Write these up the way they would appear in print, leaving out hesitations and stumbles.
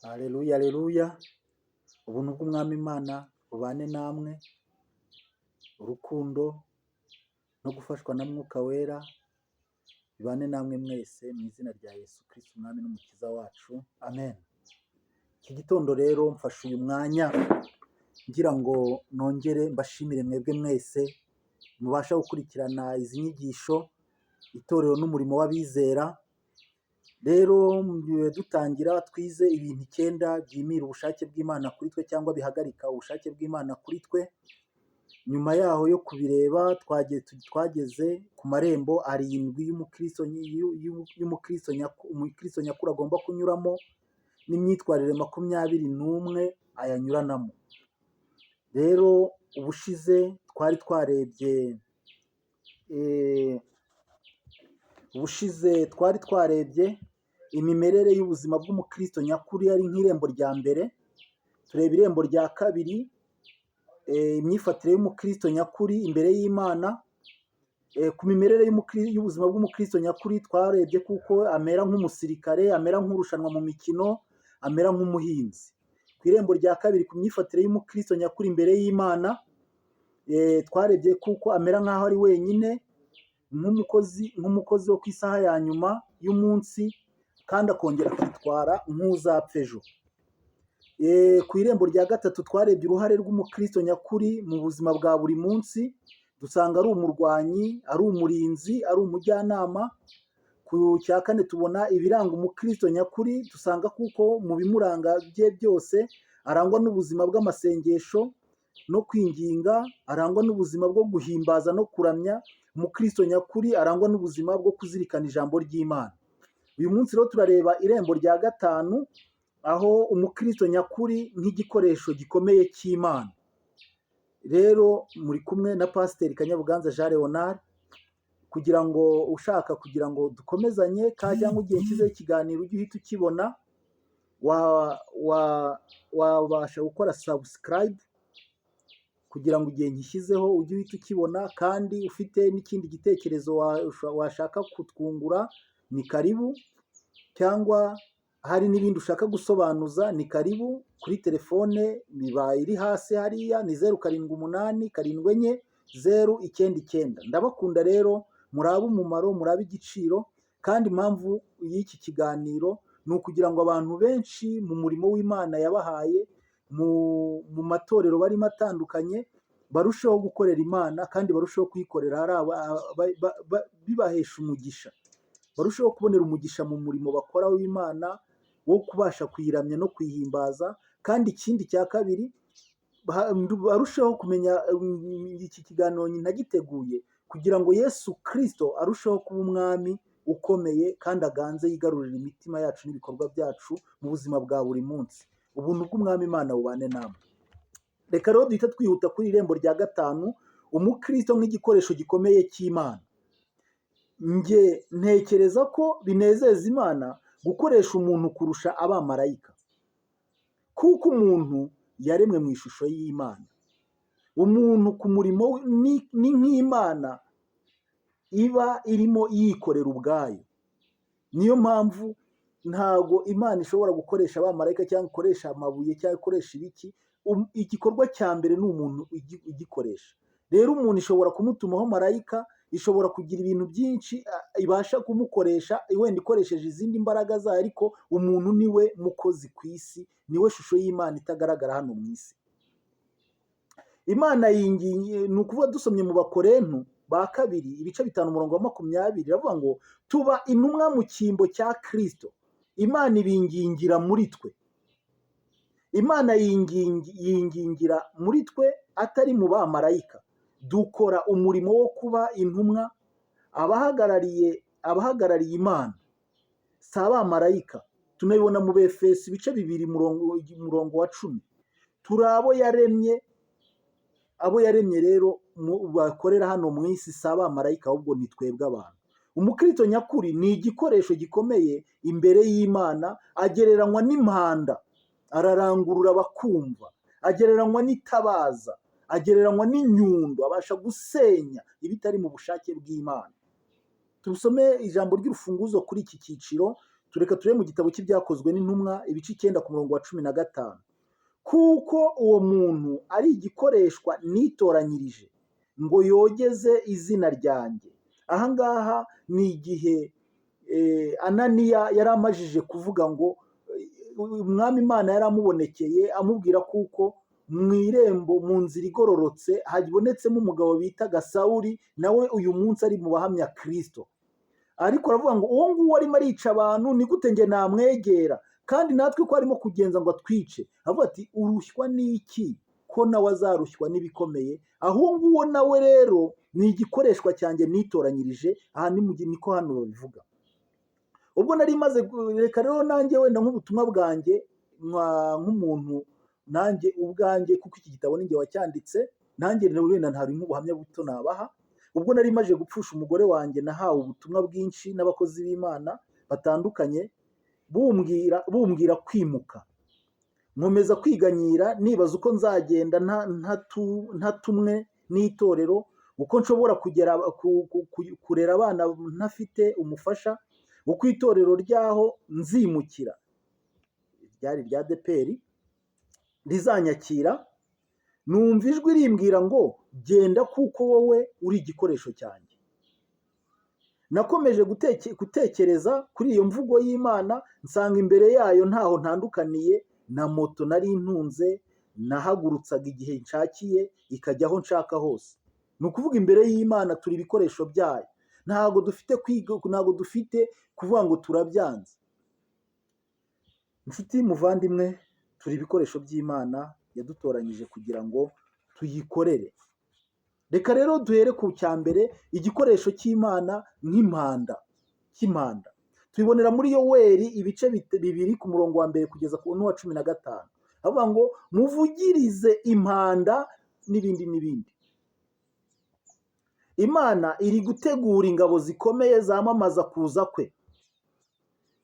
Haleluya, haleluya. Ubuntu bw'Umwami Imana bubane namwe, urukundo no gufashwa na Mwuka Wera bibane namwe mwese mu izina rya Yesu Kristo Umwami n'Umukiza wacu. Amen. Iki gitondo rero mfashe uyu mwanya ngira ngo nongere mbashimire mwebwe mwese mubasha gukurikirana izi nyigisho, itorero n'umurimo w'abizera. Rero dutangira twize ibintu 9 byimira ubushake bw'Imana kuri twe cyangwa bihagarika ubushake bw'Imana kuri twe. Nyuma yaho yo kubireba twageze ku marembo 7 umukristo nyakuri agomba kunyuramo n'imyitwarire 21 ayanyuranamo. Rero ubushize twari twarebye imimerere y'ubuzima bw'umukristo nyakuri ari nk'irembo rya mbere. Tureba irembo rya kabiri, imyifatire y'umukristo nyakuri imbere y'Imana. Ku mimerere y'ubuzima bw'umukristo nyakuri twarebye kuko amera nk'umusirikare, amera nk'urushanwa mu mikino, amera nk'umuhinzi. Ku irembo rya kabiri, ku myifatire y'umukristo nyakuri imbere y'Imana, twarebye kuko amera nk'aho ari wenyine, nk'umukozi wo ku isaha ya nyuma y'umunsi, kandi akongera akitwara nk'uzapfa ejo. Ku irembo rya gatatu twarebye uruhare rw'umukristo nyakuri mu buzima bwa buri munsi. Dusanga ari umurwanyi, ari umurinzi, ari umujyanama. Ku cya kane tubona ibiranga umukristo nyakuri. Dusanga kuko mu bimuranga bye byose arangwa n'ubuzima bw'amasengesho no kwinginga, arangwa n'ubuzima bwo guhimbaza no kuramya. Umukristo nyakuri arangwa n'ubuzima bwo kuzirikana ijambo ry'Imana. Uyu munsi rero turareba irembo rya 5, aho umukristo nyakuri nk'igikoresho gikomeye cy'Imana. Rero muri kumwe na Pasiteri Kanyabuganza Jean Leonard, kugira ngo dukomezanye, cyangwa ugiye nshyizeho ikiganiro ujye uhita ukibona, wabasha gukora subscribe kugira ngo igihe nkishyizeho ujye uhita ukibona. Kandi ufite n'ikindi gitekerezo washaka kutwungura, ni karibu. Cyangwa hari n'ibindi ushaka gusobanuza, ni karibu. Kuri telefone biba iri hasi hariya, ni 0784740999. Ndabakunda rero, murabe umumaro, murabe igiciro. Kandi impamvu y'iki kiganiro ni ukugira ngo abantu benshi mu murimo w'Imana yabahaye mu matorero barimo atandukanye barusheho gukorera Imana, kandi barusheho kuyikorera bibahesha umugisha. Barusheho kubonera umugisha mu murimo bakora w'Imana wo kubasha kuyiramya no kuyihimbaza. Kandi ikindi cya kabiri, barusheho kumenya iki kiganiro ntagiteguye kugira ngo Yesu Kristo arusheho kuba umwami ukomeye kandi aganze yigarurira imitima yacu n'ibikorwa byacu mu buzima bwa buri munsi. Ubuntu bw'Umwami Imana bubane namwe. Reka rero duhita twihuta kuri irembo rya 5, umukristo nk'igikoresho gikomeye cy'Imana. Nge ntekereza ko binezeza Imana gukoresha umuntu kurusha abamarayika, kuko umuntu yaremwe mu ishusho y'Imana. Umuntu ku murimo ni nk'Imana iba irimo yikorera ubwayo. Niyo mpamvu ntago Imana ishobora gukoresha abamarayika cyangwa ikoresha amabuye cyangwa ikoresha ibiki. Igikorwa cya mbere ni umuntu igikoresha. Rero umuntu ishobora kumutumaho marayika, ishobora kugira ibintu byinshi ibasha kumukoresha, wenda ikoresheje izindi mbaraga zayo, ariko umuntu niwe mukozi ku isi, niwe shusho y'Imana itagaragara hano mu isi. Imana yingingiye, ni ukuvuga dusomye mu Bakorinto ba 2 ibice 5:20, iravuga ngo tuba intumwa mu cyimbo cya Kristo. Imana ibingingira muri twe. Imana yingingira muri twe atari mu bamarayika. Dukora umurimo wo kuba intumwa, abahagarariye Imana, si abamarayika. Tunabibona mu Befeso ibice 2 umurongo wa 10. Turi abo yaremye. Abo yaremye rero bakorera hano mu isi si abamarayika, ahubwo ni twebwe abantu. Umukristo nyakuri ni igikoresho gikomeye imbere y'Imana. Agereranywa n'impanda, ararangurura bakumva. Agereranywa n'itabaza, agereranywa n'inyundo, abasha gusenya ibitari mu bushake bw'Imana. Tusome ijambo ry'urufunguzo kuri iki cyiciro tureka turebe mu gitabo cy'ibyakozwe n'intumwa ibice 9 ku murongo wa 15, kuko uwo muntu ari igikoreshwa nitoranyirije ngo yogeze izina ryanjye. Aha ngaha ni igihe Ananiya yari amajije kuvuga ngo umwami Imana yari amubonekeye amubwira kuko mu irembo mu nzira igororotse habonetsemo umugabo bitaga Sawuli, nawe uyu munsi ari mu bahamya Kristo. Ariko aravuga ngo uwo nguwo arimo arica abantu, ni gute njye namwegera? Kandi natwe ko arimo kugenza ngo atwice. Avuga ati urushywa n'iki ko nawe azarushywa n'ibikomeye? Aho nguwo nawe rero ni igikoreshwa cyanjye nitoranyirije. Aha niko hano babivuga. Ubwo nari maze reka rero nanjye wenda nk'ubutumwa bwanjye nk'umuntu nanjye ubwanjye, kuko iki gitabo ninjye wacyanditse, nanjye wenda ntari nk'ubuhamya buto nabaha. Ubwo nari maje gupfusha umugore wanjye, nahawe ubutumwa bwinshi n'abakozi b'Imana batandukanye bumbwira kwimuka. Nkomeza kwiganyira nibaza uko nzagenda ntatumwe n'itorero, uko nshobora kurera abana ntafite umufasha, uko itorero ryaho nzimukira ryari rya ADEPR rizanyakira. Numva ijwi rimbwira ngo genda kuko wowe uri igikoresho cyanjye. Nakomeje gutekereza kuri iyo mvugo y'Imana, nsanga imbere yayo ntaho ntandukaniye na moto nari ntunze nahagurutsaga igihe nshakiye ikajya aho nshaka hose. Ni ukuvuga imbere y'Imana turi ibikoresho byayo, ntabwo dufite kwiga, ntabwo dufite kuvuga ngo turabyanze. Inshuti muvandimwe, turi ibikoresho by'Imana yadutoranyije kugira ngo tuyikorere. Reka rero duhere ku cya mbere, igikoresho cy'Imana nk'impanda. Tubibonera muri Yoweri ibice 2 ku murongo wa 1 kugeza ku wa 15. Avuga ngo muvugirize impanda n'ibindi n'ibindi. Imana iri gutegura ingabo zikomeye zamamaza kuza kwe,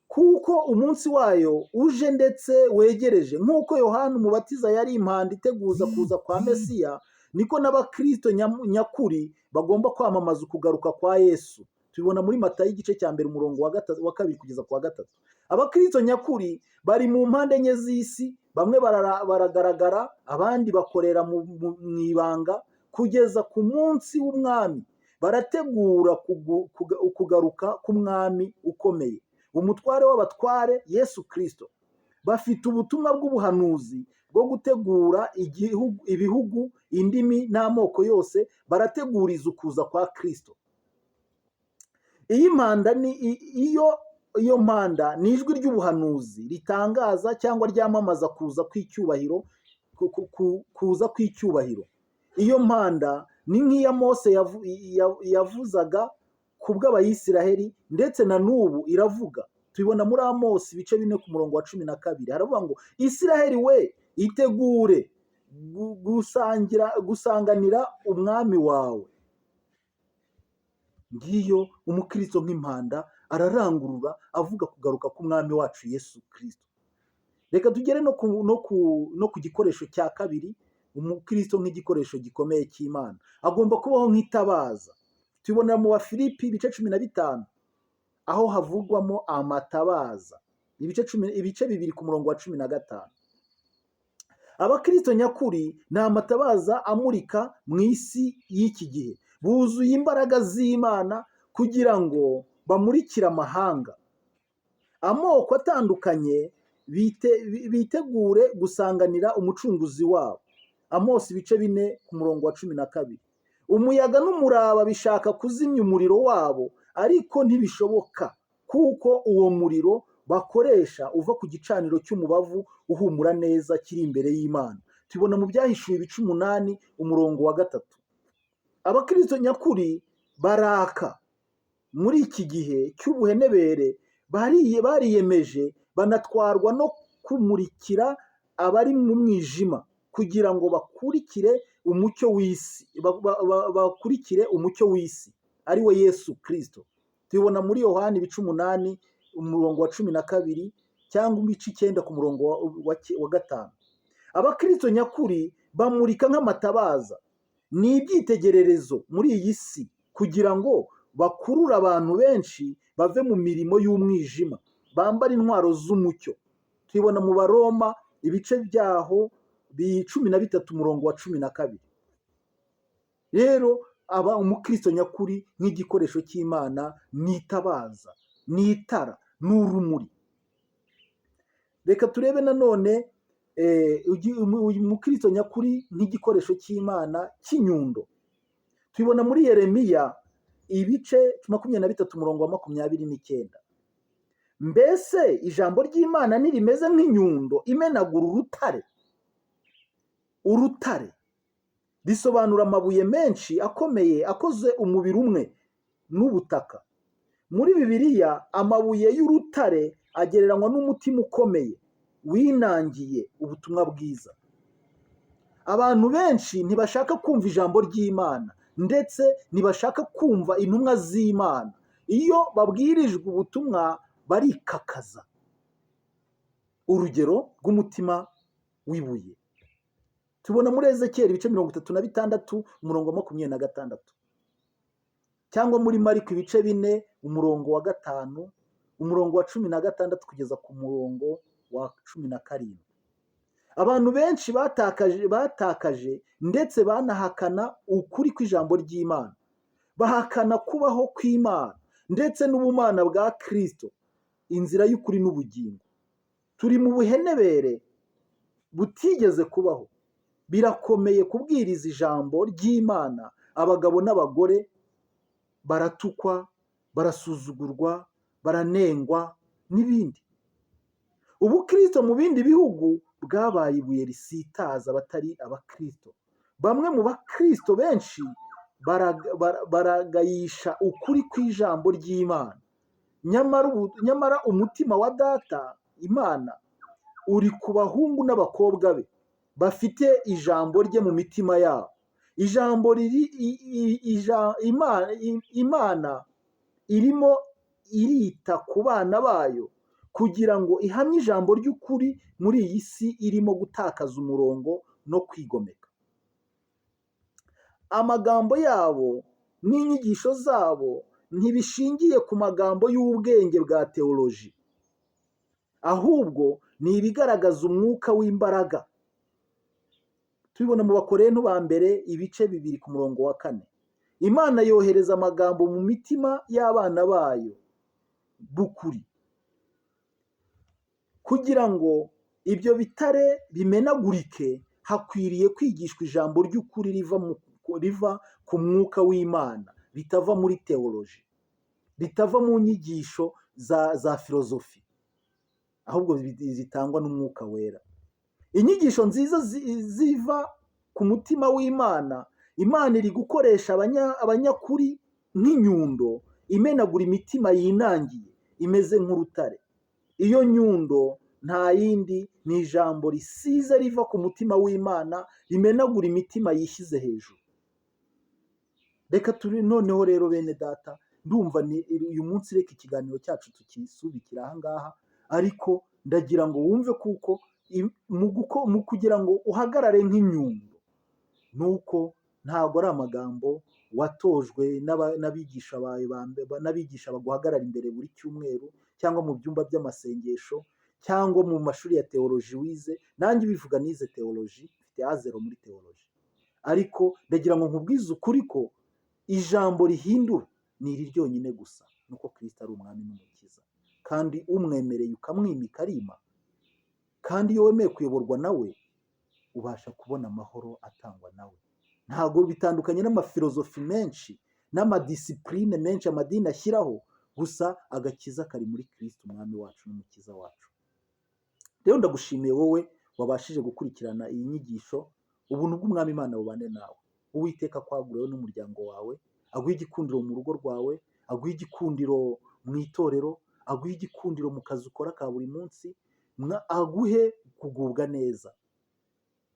kuko umunsi wayo uje ndetse wegereje. Nk'uko Yohana Umubatiza yari impanda iteguza kuza kwa Mesiya, niko n'abakristo nyakuri bagomba kwamamaza ukugaruka kwa Yesu. Tubibona muri Matayo igice cya 1 umurongo wa 2 kugeza ku wa 3. Abakristo nyakuri bari mu mpande enye z'isi, bamwe baragaragara, abandi bakorera mu ibanga kugeza ku munsi w'umwami. Barategura ukugaruka k'umwami ukomeye, umutware w'abatware Yesu Kristo. Bafite ubutumwa bw'ubuhanuzi bwo gutegura ibihugu, indimi n'amoko yose, barateguriza ukuza kwa Kristo. Iyo mpanda ni ijwi ry'ubuhanuzi ritangaza cyangwa ryamamaza kuza kw'icyubahiro. Iyo mpanda ni nk'iya Mose yavuzaga ku bw'Abayisiraheli, ndetse na n'ubu iravuga. Tubibona muri Amosi ibice 4 ku murongo wa 12. Haravuga ngo Isiraheli we, itegure gusanganira umwami wawe. Ngiyo umukristo nk'impanda ararangurura avuga kugaruka k'umwami wacu Yesu Kristo. Reka tugere no ku gikoresho cya kabiri. Umukristo nk'igikoresho gikomeye cy'Imana agomba kubaho nk'itabaza. Tubibona mu Bafilipi ibice 15 aho havugwamo amatabaza, ibice 2 ku murongo wa 15. Abakristo nyakuri ni amatabaza amurika mu isi y'iki gihe, buzuye imbaraga z'Imana kugira ngo bamurikire amahanga. Amoko atandukanye bitegure gusanganira umucunguzi wabo. Amosi ibice 4 ku murongo wa 12. Umuyaga n'umuraba bishaka kuzimya umuriro wabo, ariko ntibishoboka, kuko uwo muriro bakoresha uva ku gicaniro cy'umubavu uhumura neza kiri imbere y'Imana. Tubona mu Byahishuwe ibice 8 umurongo wa 3. Abakristo nyakuri baraka muri iki gihe cy'ubuhenebere, bariyemeje banatwarwa no kumurikira abari mu mwijima, kugira ngo bakurikire umucyo w'isi, ari we Yesu Kristo. Tubibona muri Yohana ibice 8 umurongo wa 12 cyangwa ibice 9 ku murongo wa 5. Abakristo nyakuri bamurika nk'amatabaza, ni ibyitegererezo muri iyi si, kugira ngo bakurure abantu benshi bave mu mirimo y'umwijima bambara intwaro z'umucyo. Tubibona mu Baroma ibice byaho 13 umurongo wa 12. Rero aba umukristo nyakuri nk'igikoresho cy'Imana, n'itabaza, n'itara, n'urumuri. Reka turebe nanone umukristo nyakuri nk'igikoresho cy'Imana cy'inyundo. Tubibona muri Yeremiya ibice 23 umurongo wa 29. Mbese ijambo ry'Imana nirimeze nk'inyundo imenagura urutare. Urutare risobanura amabuye menshi akomeye akoze umubiri umwe n'ubutaka. Muri Bibiliya amabuye y'urutare agereranywa n'umutima ukomeye winangiye ubutumwa bwiza. Abantu benshi ntibashaka kumva ijambo ry'Imana, ndetse ntibashaka kumva intumwa z'Imana. Iyo babwirijwe ubutumwa barikakaza. Urugero rw'umutima w'ibuye tubona muri Ezekiyeli ibice 36 umurongo wa 26, cyangwa muri Mariko ibice 4 umurongo wa 5 umurongo wa 16 kugeza ku murongo wa 17. Abantu benshi batakaje ndetse banahakana ukuri kw'ijambo ry'Imana, bahakana kubaho kw'Imana ndetse n'ubumana bwa Kristo, inzira y'ukuri n'ubugingo. Turi mu buhenebere butigeze kubaho. Birakomeye kubwiriza ijambo ry'Imana. Abagabo n'abagore baratukwa, barasuzugurwa, baranengwa n'ibindi. Ubukristo mu bindi bihugu bwabaye ibuye risitaza abatari abakristo. Bamwe mu bakristo benshi baragayisha ukuri kw'ijambo ry'Imana. Nyamara umutima wa Data Imana uri ku bahungu n'abakobwa be bafite ijambo rye mu mitima yabo. Imana irimo irita ku bana bayo kugira ngo ihamye ijambo ry'ukuri muri iyi si irimo gutakaza umurongo no kwigomeka. Amagambo yabo n'inyigisho zabo ntibishingiye ku magambo y'ubwenge bwa teoloji, ahubwo ni ibigaragaza umwuka w'imbaraga. Tubibona mu Bakorinto ba mbere ibice 2 ku murongo wa 4. Imana yohereza amagambo mu mitima y'abana bayo b'ukuri kugira ngo ibyo bitare bimenagurike. Hakwiriye kwigishwa ijambo ry'ukuri riva ku mwuka w'Imana, ritava muri teoloji, ritava mu nyigisho za filozofi, ahubwo zitangwa n'umwuka wera. Inyigisho nziza ziva ku mutima w'Imana. Imana iri gukoresha abanyakuri nk'inyundo imenagura imitima yinangiye imeze nk'urutare. Iyo nyundo nta yindi ni ijambo risize riva ku mutima w'Imana rimenagura imitima yishyize hejuru. Reka turi noneho rero bene data, ndumva uyu munsi reka ikiganiro cyacu tukisubikira aha ngaha, ariko ndagira ngo wumve kuko mu kugira ngo uhagarare nk'inyundo, nuko ntabwo ari amagambo watojwe n'abigisha baguhagarara imbere buri cyumweru, cyangwa mu byumba by'amasengesho, cyangwa mu mashuri ya teoloji wize. Nanjye bivuga nize teoloji, mfite A0 muri teoloji, ariko ndagira ngo nkubwize ukuri ko ijambo rihindura ni iri ryonyine gusa, nuko Kristo ari umwami n'umukiza, kandi umwemereye ukamwimika arima. Kandi iyo wemeye kuyoborwa nawe ubasha kubona amahoro atangwa nawe. Ntabwo bitandukanye n'amafilozofi menshi n'amadisipurine menshi amadini ashyiraho, gusa agakiza kari muri Kristo umwami wacu n'umukiza wacu. Rero ndagushimiye wowe wabashije gukurikirana iyi nyigisho. Ubuntu bw'umwami Imana bubane nawe. Uwiteka kwagureho n'umuryango wawe, aguhe igikundiro mu rugo rwawe, aguhe igikundiro mu itorero, aguhe igikundiro mu kazi ukora ka buri munsi, aguhe kugubwa neza.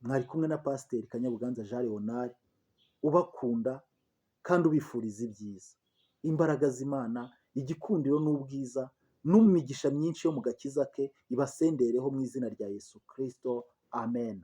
Mwari kumwe na Pasiteri Kanyabuganza Jean Leonard, ubakunda kandi ubifuriza ibyiza. Imbaraga z'Imana, igikundiro n'ubwiza n'imigisha myinshi yo mu gakiza ke ibasendereho mu izina rya Yesu Kristo. Amen.